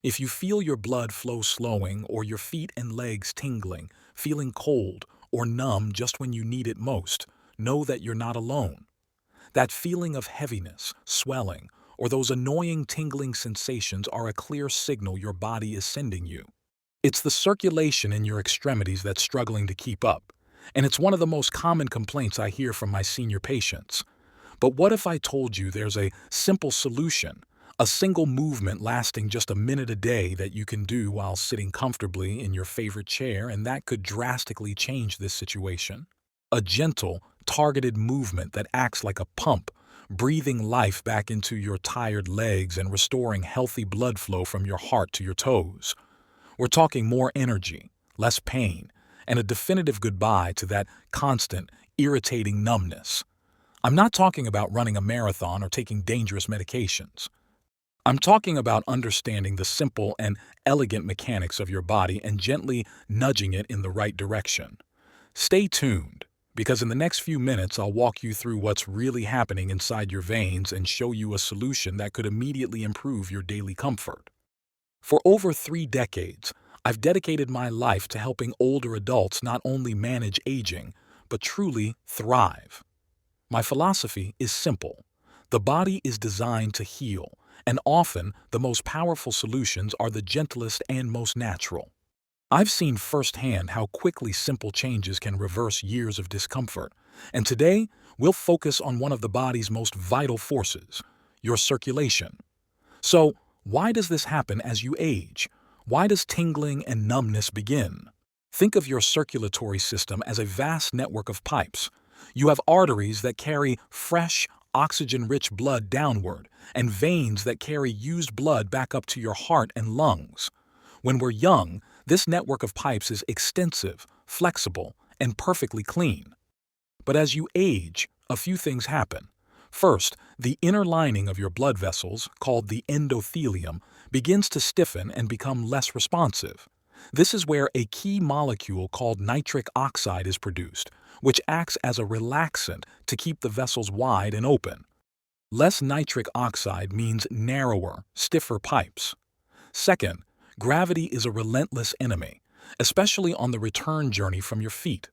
If you feel your blood flow slowing or your feet and legs tingling, feeling cold or numb just when you need it most, know that you're not alone. That feeling of heaviness, swelling, or those annoying tingling sensations are a clear signal your body is sending you. It's the circulation in your extremities that's struggling to keep up, and it's one of the most common complaints I hear from my senior patients. But what if I told you there's a simple solution, a single movement lasting just a minute a day that you can do while sitting comfortably in your favorite chair, and that could drastically change this situation? A gentle, targeted movement that acts like a pump, breathing life back into your tired legs and restoring healthy blood flow from your heart to your toes. We're talking more energy, less pain, and a definitive goodbye to that constant, irritating numbness. I'm not talking about running a marathon or taking dangerous medications. I'm talking about understanding the simple and elegant mechanics of your body and gently nudging it in the right direction. Stay tuned, because in the next few minutes I'll walk you through what's really happening inside your veins and show you a solution that could immediately improve your daily comfort. For over 3 decades, I've dedicated my life to helping older adults not only manage aging, but truly thrive. My philosophy is simple. The body is designed to heal, and often the most powerful solutions are the gentlest and most natural. I've seen firsthand how quickly simple changes can reverse years of discomfort, and today we'll focus on one of the body's most vital forces, your circulation. So, why does this happen as you age? Why does tingling and numbness begin? Think of your circulatory system as a vast network of pipes. You have arteries that carry fresh, oxygen-rich blood downward, and veins that carry used blood back up to your heart and lungs. When we're young, this network of pipes is extensive, flexible, and perfectly clean. But as you age, a few things happen. First, the inner lining of your blood vessels, called the endothelium, begins to stiffen and become less responsive. This is where a key molecule called nitric oxide is produced, which acts as a relaxant to keep the vessels wide and open. Less nitric oxide means narrower, stiffer pipes. Second, gravity is a relentless enemy, especially on the return journey from your feet.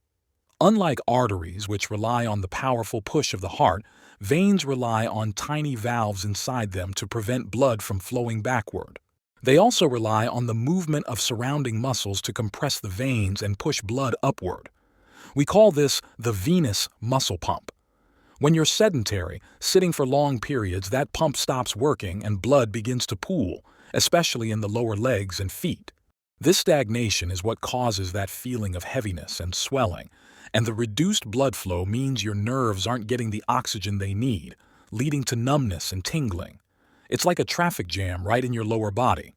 Unlike arteries, which rely on the powerful push of the heart, veins rely on tiny valves inside them to prevent blood from flowing backward. They also rely on the movement of surrounding muscles to compress the veins and push blood upward. We call this the venous muscle pump. When you're sedentary, sitting for long periods, that pump stops working and blood begins to pool, especially in the lower legs and feet. This stagnation is what causes that feeling of heaviness and swelling, and the reduced blood flow means your nerves aren't getting the oxygen they need, leading to numbness and tingling. It's like a traffic jam right in your lower body.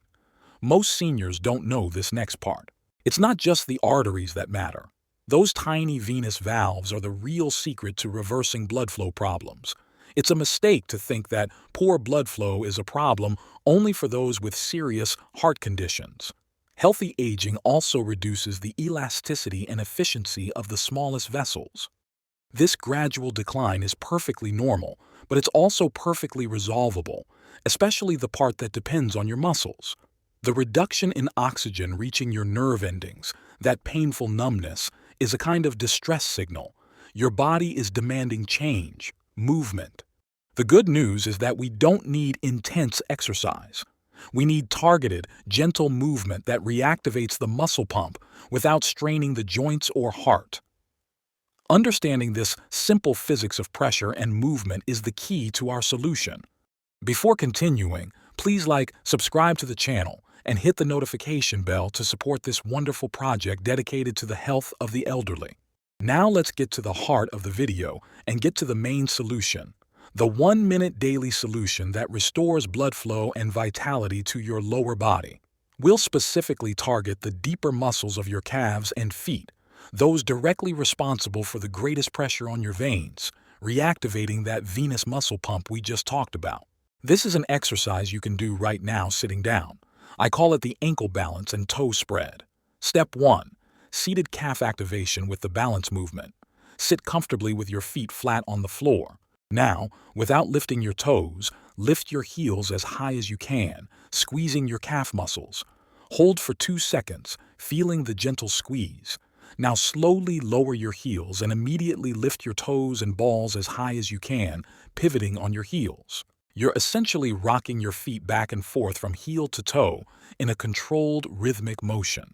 Most seniors don't know this next part. It's not just the arteries that matter. Those tiny venous valves are the real secret to reversing blood flow problems. It's a mistake to think that poor blood flow is a problem only for those with serious heart conditions. Healthy aging also reduces the elasticity and efficiency of the smallest vessels. This gradual decline is perfectly normal, but it's also perfectly resolvable, especially the part that depends on your muscles. The reduction in oxygen reaching your nerve endings, that painful numbness, is a kind of distress signal. Your body is demanding change, movement. The good news is that we don't need intense exercise. We need targeted, gentle movement that reactivates the muscle pump without straining the joints or heart. Understanding this simple physics of pressure and movement is the key to our solution. Before continuing, please subscribe to the channel, and hit the notification bell to support this wonderful project dedicated to the health of the elderly. Now let's get to the heart of the video and get to the main solution. The 1-minute daily solution that restores blood flow and vitality to your lower body. We'll specifically target the deeper muscles of your calves and feet, those directly responsible for the greatest pressure on your veins, reactivating that venous muscle pump we just talked about. This is an exercise you can do right now sitting down. I call it the ankle balance and toe spread. Step 1. Seated calf activation with the balance movement. Sit comfortably with your feet flat on the floor. Now, without lifting your toes, lift your heels as high as you can, squeezing your calf muscles. Hold for 2 seconds, feeling the gentle squeeze. Now slowly lower your heels and immediately lift your toes and balls as high as you can, pivoting on your heels. You're essentially rocking your feet back and forth from heel to toe in a controlled, rhythmic motion.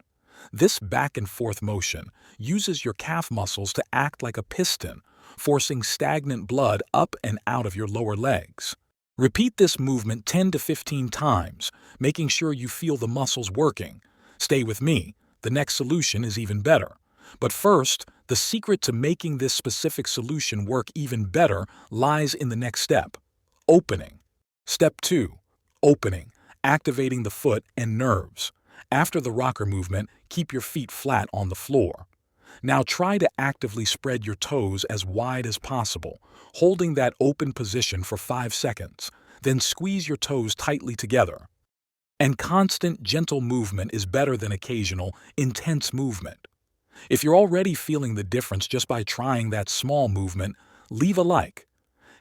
This back and forth motion uses your calf muscles to act like a piston, forcing stagnant blood up and out of your lower legs. Repeat this movement 10 to 15 times, making sure you feel the muscles working. Stay with me, the next solution is even better. But first, the secret to making this specific solution work even better lies in the next step: opening. Step 2. Opening, activating the foot and nerves. After the rocker movement, keep your feet flat on the floor. Now try to actively spread your toes as wide as possible, holding that open position for 5 seconds. Then squeeze your toes tightly together. And constant, gentle movement is better than occasional, intense movement. If you're already feeling the difference just by trying that small movement, leave a like.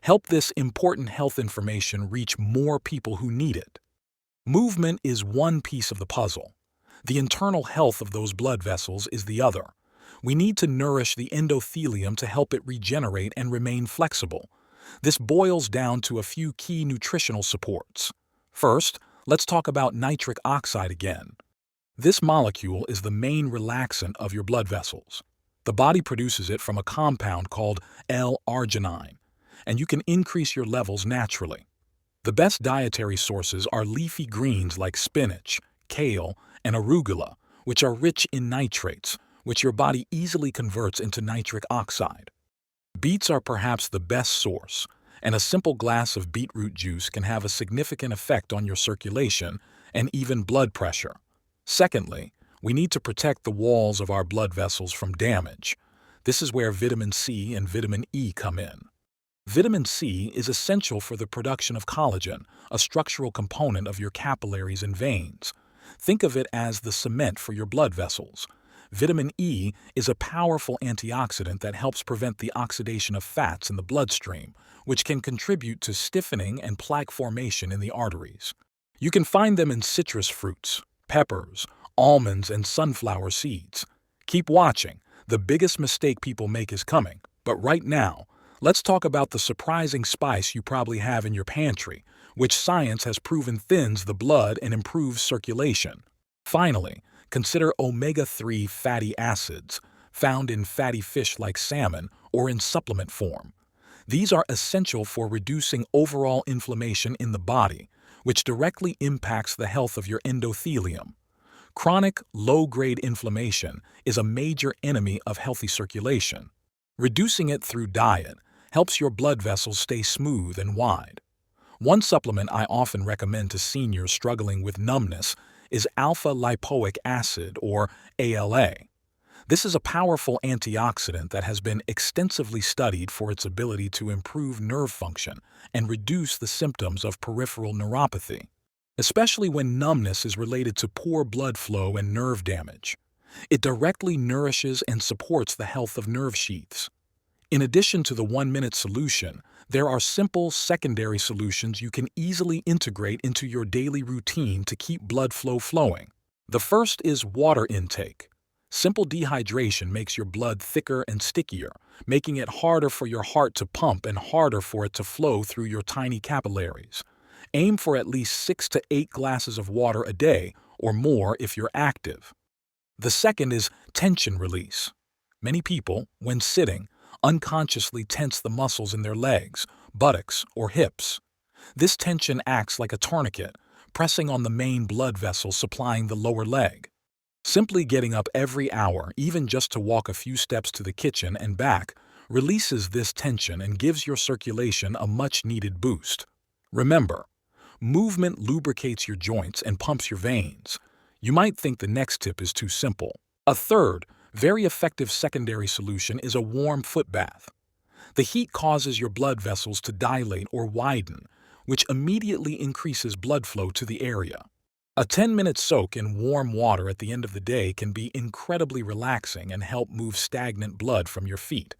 Help this important health information reach more people who need it. Movement is one piece of the puzzle. The internal health of those blood vessels is the other. We need to nourish the endothelium to help it regenerate and remain flexible. This boils down to a few key nutritional supports. First, let's talk about nitric oxide again. This molecule is the main relaxant of your blood vessels. The body produces it from a compound called L-arginine, and you can increase your levels naturally. The best dietary sources are leafy greens like spinach, kale, and arugula, which are rich in nitrates, which your body easily converts into nitric oxide. Beets are perhaps the best source, and a simple glass of beetroot juice can have a significant effect on your circulation and even blood pressure. Secondly, we need to protect the walls of our blood vessels from damage. This is where vitamin C and vitamin E come in. Vitamin C is essential for the production of collagen, a structural component of your capillaries and veins. Think of it as the cement for your blood vessels. Vitamin E is a powerful antioxidant that helps prevent the oxidation of fats in the bloodstream, which can contribute to stiffening and plaque formation in the arteries. You can find them in citrus fruits, peppers, almonds, and sunflower seeds. Keep watching. The biggest mistake people make is coming. But right now, let's talk about the surprising spice you probably have in your pantry, which science has proven thins the blood and improves circulation. Finally, consider omega-3 fatty acids, found in fatty fish like salmon or in supplement form. These are essential for reducing overall inflammation in the body, which directly impacts the health of your endothelium. Chronic, low-grade inflammation is a major enemy of healthy circulation. Reducing it through diet helps your blood vessels stay smooth and wide. One supplement I often recommend to seniors struggling with numbness is alpha-lipoic acid, or ALA. This is a powerful antioxidant that has been extensively studied for its ability to improve nerve function and reduce the symptoms of peripheral neuropathy, especially when numbness is related to poor blood flow and nerve damage. It directly nourishes and supports the health of nerve sheaths. In addition to the 1-minute solution, there are simple secondary solutions you can easily integrate into your daily routine to keep blood flow flowing. The first is water intake. Simple dehydration makes your blood thicker and stickier, making it harder for your heart to pump and harder for it to flow through your tiny capillaries. Aim for at least 6 to 8 glasses of water a day, or more if you're active. The second is tension release. Many people, when sitting, unconsciously tense the muscles in their legs, buttocks, or hips. This tension acts like a tourniquet, pressing on the main blood vessel supplying the lower leg. Simply getting up every hour, even just to walk a few steps to the kitchen and back, releases this tension and gives your circulation a much-needed boost. Remember, movement lubricates your joints and pumps your veins. You might think the next tip is too simple. A third, very effective secondary solution is a warm foot bath. The heat causes your blood vessels to dilate or widen, which immediately increases blood flow to the area. A 10-minute soak in warm water at the end of the day can be incredibly relaxing and help move stagnant blood from your feet.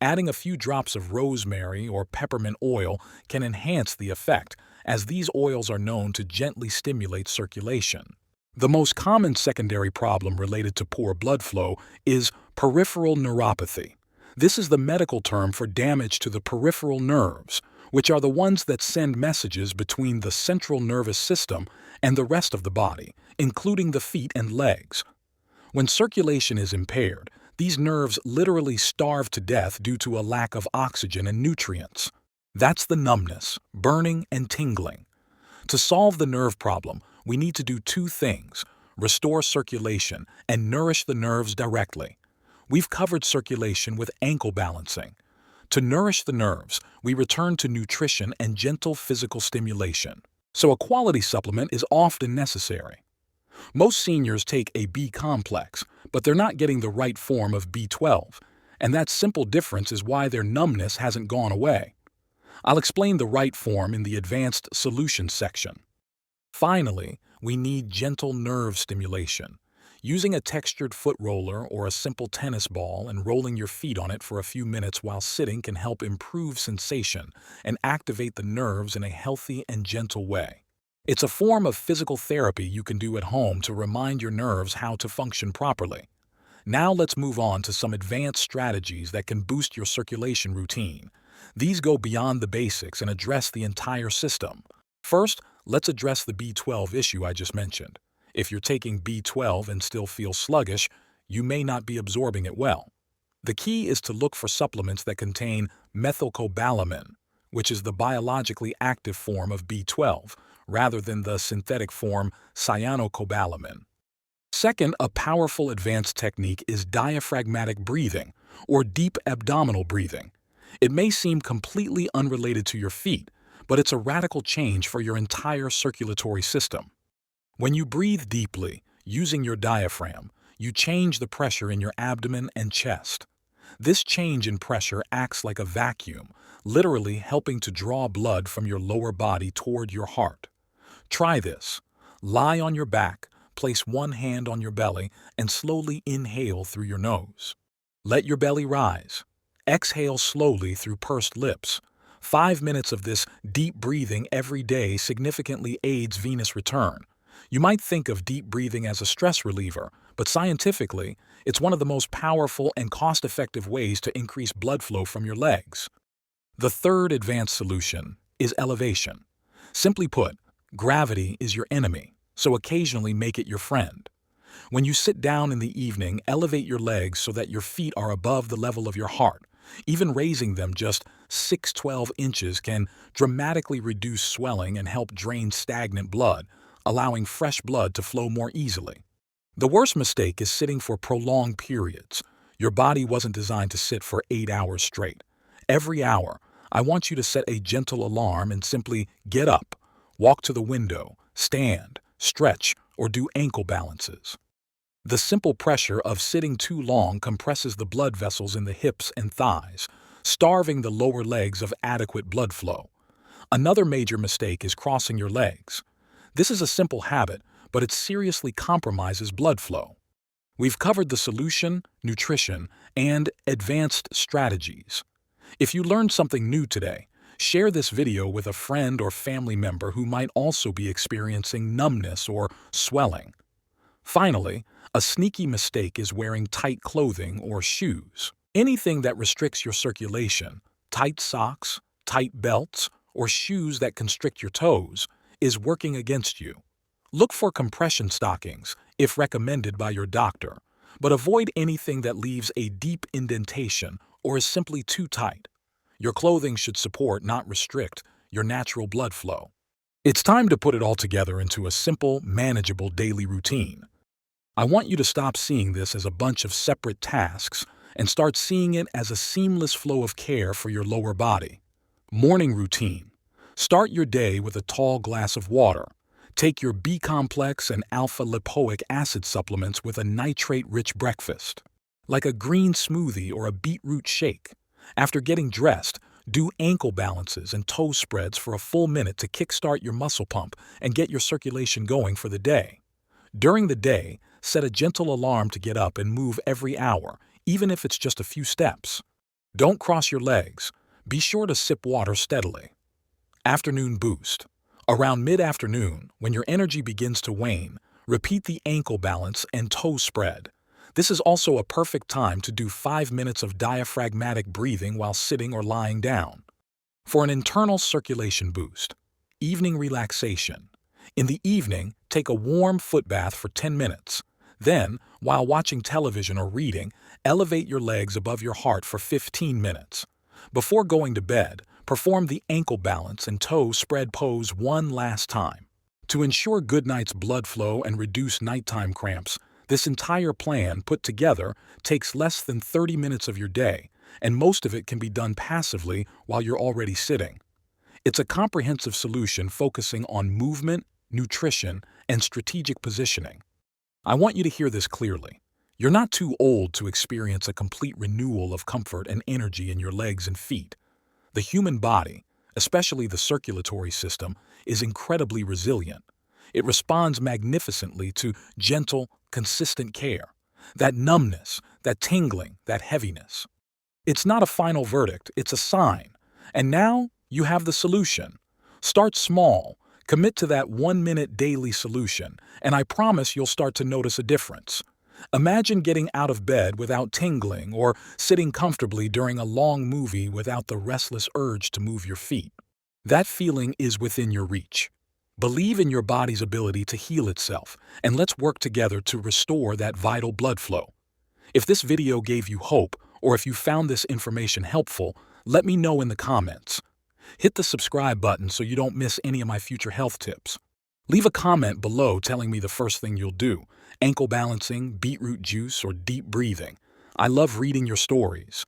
Adding a few drops of rosemary or peppermint oil can enhance the effect, as these oils are known to gently stimulate circulation. The most common secondary problem related to poor blood flow is peripheral neuropathy. This is the medical term for damage to the peripheral nerves, which are the ones that send messages between the central nervous system and the rest of the body, including the feet and legs. When circulation is impaired, these nerves literally starve to death due to a lack of oxygen and nutrients. That's the numbness, burning, and tingling. To solve the nerve problem, we need to do two things: restore circulation and nourish the nerves directly. We've covered circulation with ankle balancing. To nourish the nerves, we return to nutrition and gentle physical stimulation. So a quality supplement is often necessary. Most seniors take a B complex, but they're not getting the right form of B12, and that simple difference is why their numbness hasn't gone away. I'll explain the right form in the advanced solutions section. Finally, we need gentle nerve stimulation. Using a textured foot roller or a simple tennis ball and rolling your feet on it for a few minutes while sitting can help improve sensation and activate the nerves in a healthy and gentle way. It's a form of physical therapy you can do at home to remind your nerves how to function properly. Now let's move on to some advanced strategies that can boost your circulation routine. These go beyond the basics and address the entire system. First, let's address the B12 issue I just mentioned. If you're taking B12 and still feel sluggish, you may not be absorbing it well. The key is to look for supplements that contain methylcobalamin, which is the biologically active form of B12, rather than the synthetic form cyanocobalamin. Second, a powerful advanced technique is diaphragmatic breathing, or deep abdominal breathing. It may seem completely unrelated to your feet, but it's a radical change for your entire circulatory system. When you breathe deeply, using your diaphragm, you change the pressure in your abdomen and chest. This change in pressure acts like a vacuum, literally helping to draw blood from your lower body toward your heart. Try this. Lie on your back, place one hand on your belly, and slowly inhale through your nose. Let your belly rise. Exhale slowly through pursed lips. 5 minutes of this deep breathing every day significantly aids venous return. You might think of deep breathing as a stress reliever, but scientifically, it's one of the most powerful and cost-effective ways to increase blood flow from your legs. The third advanced solution is elevation. Simply put, gravity is your enemy, so occasionally make it your friend. When you sit down in the evening, elevate your legs so that your feet are above the level of your heart. Even raising them just 6-12 inches can dramatically reduce swelling and help drain stagnant blood, allowing fresh blood to flow more easily. The worst mistake is sitting for prolonged periods. Your body wasn't designed to sit for 8 hours straight. Every hour, I want you to set a gentle alarm and simply get up, walk to the window, stand, stretch, or do ankle balances. The simple pressure of sitting too long compresses the blood vessels in the hips and thighs, starving the lower legs of adequate blood flow. Another major mistake is crossing your legs. This is a simple habit, but it seriously compromises blood flow. We've covered the solution, nutrition, and advanced strategies. If you learned something new today, share this video with a friend or family member who might also be experiencing numbness or swelling. Finally, a sneaky mistake is wearing tight clothing or shoes. Anything that restricts your circulation, tight socks, tight belts, or shoes that constrict your toes, is working against you. Look for compression stockings, if recommended by your doctor, but avoid anything that leaves a deep indentation or is simply too tight. Your clothing should support, not restrict, your natural blood flow. It's time to put it all together into a simple, manageable daily routine. I want you to stop seeing this as a bunch of separate tasks and start seeing it as a seamless flow of care for your lower body. Morning routine. Start your day with a tall glass of water. Take your B-complex and alpha-lipoic acid supplements with a nitrate-rich breakfast, like a green smoothie or a beetroot shake. After getting dressed, do ankle balances and toe spreads for a full minute to kickstart your muscle pump and get your circulation going for the day. During the day, set a gentle alarm to get up and move every hour, even if it's just a few steps. Don't cross your legs. Be sure to sip water steadily. Afternoon boost. Around mid-afternoon, when your energy begins to wane, repeat the ankle balance and toe spread. This is also a perfect time to do 5 minutes of diaphragmatic breathing while sitting or lying down. For an internal circulation boost, evening relaxation. In the evening, take a warm foot bath for 10 minutes. Then, while watching television or reading, elevate your legs above your heart for 15 minutes. Before going to bed, perform the ankle balance and toe spread pose one last time. To ensure good night's blood flow and reduce nighttime cramps, this entire plan put together takes less than 30 minutes of your day, and most of it can be done passively while you're already sitting. It's a comprehensive solution focusing on movement, nutrition, and strategic positioning. I want you to hear this clearly. You're not too old to experience a complete renewal of comfort and energy in your legs and feet. The human body, especially the circulatory system, is incredibly resilient. It responds magnificently to gentle, consistent care. That numbness, that tingling, that heaviness. It's not a final verdict, it's a sign. And now you have the solution. Start small, commit to that 1-minute daily solution, and I promise you'll start to notice a difference. Imagine getting out of bed without tingling or sitting comfortably during a long movie without the restless urge to move your feet. That feeling is within your reach. Believe in your body's ability to heal itself, and let's work together to restore that vital blood flow. If this video gave you hope, or if you found this information helpful, let me know in the comments. Hit the subscribe button so you don't miss any of my future health tips. Leave a comment below telling me the first thing you'll do: ankle balancing, beetroot juice, or deep breathing. I love reading your stories.